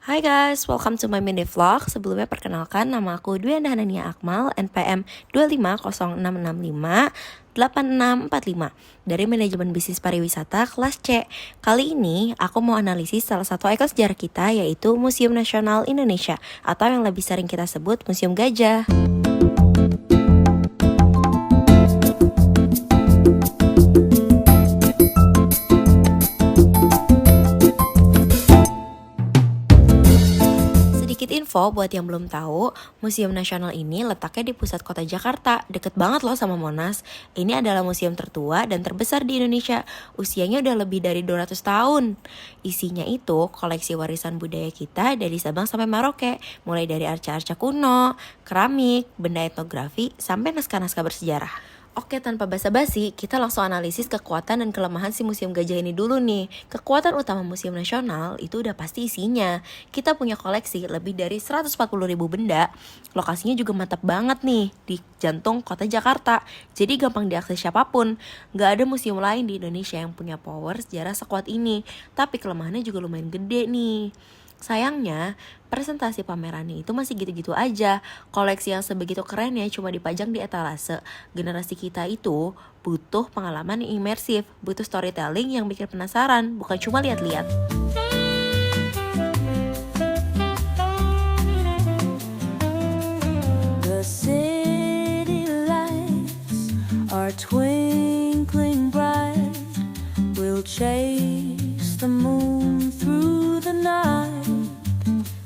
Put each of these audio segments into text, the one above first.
Hai guys, welcome to my mini vlog. Sebelumnya perkenalkan, nama aku Dwi Hanania Akmal, NPM 250658645 dari Manajemen Bisnis Pariwisata kelas C. Kali ini aku mau analisis salah satu ikon sejarah kita, yaitu Museum Nasional Indonesia atau yang lebih sering kita sebut Museum Gajah. Info buat yang belum tahu, Museum Nasional ini letaknya di pusat kota Jakarta, deket banget loh sama Monas. Ini adalah museum tertua dan terbesar di Indonesia. Usianya udah lebih dari 200 tahun. Isinya itu koleksi warisan budaya kita dari Sabang sampai Merauke, mulai dari arca-arca kuno, keramik, benda etnografi, sampai naskah-naskah bersejarah. Oke, tanpa basa-basi, kita langsung analisis kekuatan dan kelemahan si Museum Gajah ini dulu nih. Kekuatan utama Museum Nasional itu udah pasti isinya. Kita punya koleksi lebih dari 140.000 benda. Lokasinya juga mantap banget nih, di jantung kota Jakarta. Jadi gampang diakses siapapun. Gak ada museum lain di Indonesia yang punya power sejarah sekuat ini. Tapi kelemahannya juga lumayan gede nih. Sayangnya, presentasi pamerannya itu masih gitu-gitu aja. Koleksi yang sebegitu keren ya cuma dipajang di etalase. Generasi kita itu butuh pengalaman yang imersif, butuh storytelling yang bikin penasaran, bukan cuma lihat-lihat. The city lights are twinkling bright. We'll chase the moon through the night.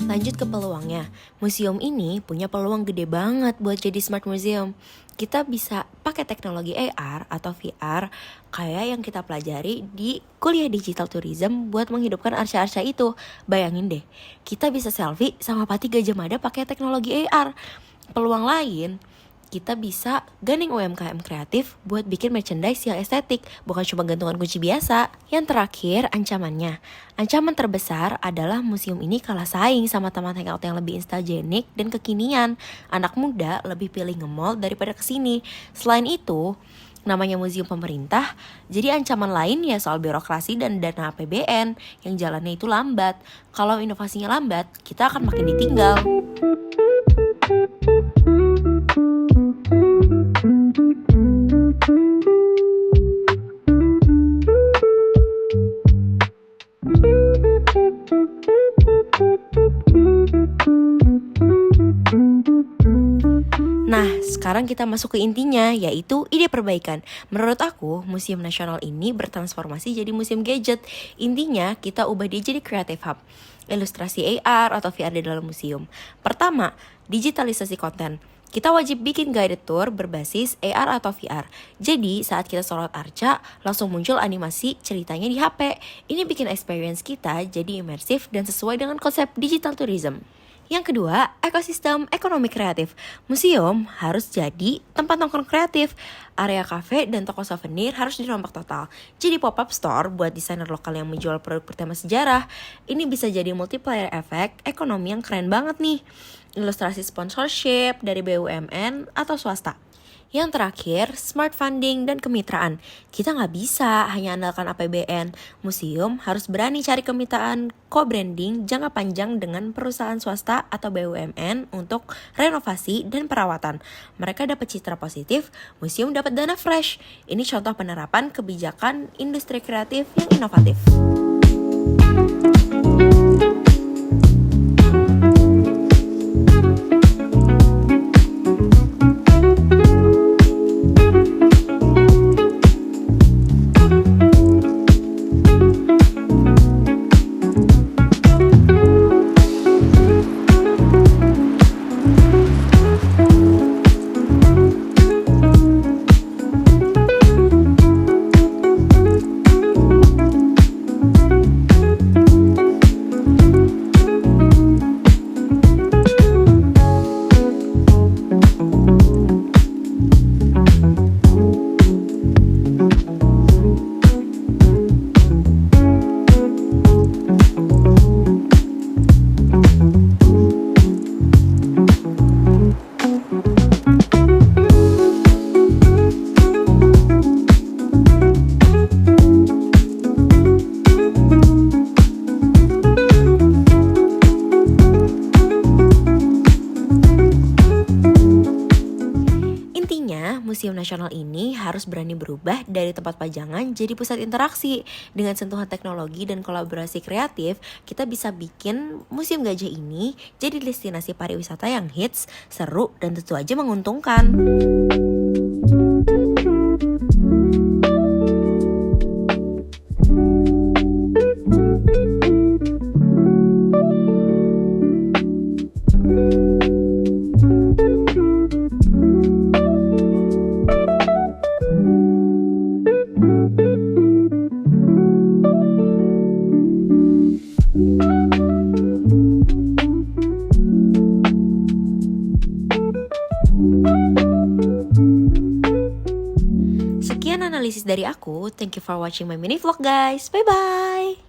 Lanjut ke peluangnya, museum ini punya peluang gede banget buat jadi smart museum. Kita bisa pakai teknologi AR atau VR kayak yang kita pelajari di kuliah digital tourism buat menghidupkan arca-arca itu. Bayangin deh, kita bisa selfie sama Pati Gajah Mada pakai teknologi AR. Peluang lain, kita bisa gandeng UMKM kreatif buat bikin merchandise yang estetik, bukan cuma gantungan kunci biasa. Yang terakhir, ancamannya. Ancaman terbesar adalah museum ini kalah saing sama tempat hangout yang lebih instagenik dan kekinian. Anak muda lebih pilih nge-mall daripada kesini. Selain itu, namanya museum pemerintah, jadi ancaman lain ya soal birokrasi dan dana APBN yang jalannya itu lambat. Kalau inovasinya lambat, kita akan makin ditinggal. Nah, sekarang kita masuk ke intinya, yaitu ide perbaikan. Menurut aku, Museum Nasional ini bertransformasi jadi museum gadget. Intinya, kita ubah dia jadi creative hub. Ilustrasi AR atau VR di dalam museum. Pertama, digitalisasi konten. Kita wajib bikin guided tour berbasis AR atau VR. Jadi, saat kita sorot arca, langsung muncul animasi ceritanya di HP. Ini bikin experience kita jadi imersif dan sesuai dengan konsep digital tourism. Yang kedua, ekosistem ekonomi kreatif. Museum harus jadi tempat nongkrong kreatif. Area kafe dan toko souvenir harus dirombak total. Jadi pop-up store buat desainer lokal yang menjual produk bertema sejarah. Ini bisa jadi multiplier effect ekonomi yang keren banget nih. Ilustrasi sponsorship dari BUMN atau swasta. Yang terakhir, smart funding dan kemitraan. Kita nggak bisa hanya andalkan APBN. Museum harus berani cari kemitraan co-branding jangka panjang dengan perusahaan swasta atau BUMN untuk renovasi dan perawatan. Mereka dapat citra positif, museum dapat dana fresh. Ini contoh penerapan kebijakan industri kreatif yang inovatif. Museum Nasional ini harus berani berubah dari tempat pajangan jadi pusat interaksi. Dengan sentuhan teknologi dan kolaborasi kreatif, kita bisa bikin Museum Gajah ini jadi destinasi pariwisata yang hits, seru, dan tentu aja menguntungkan. Sekian analisis dari aku. Thank you for watching my mini vlog guys. Bye bye.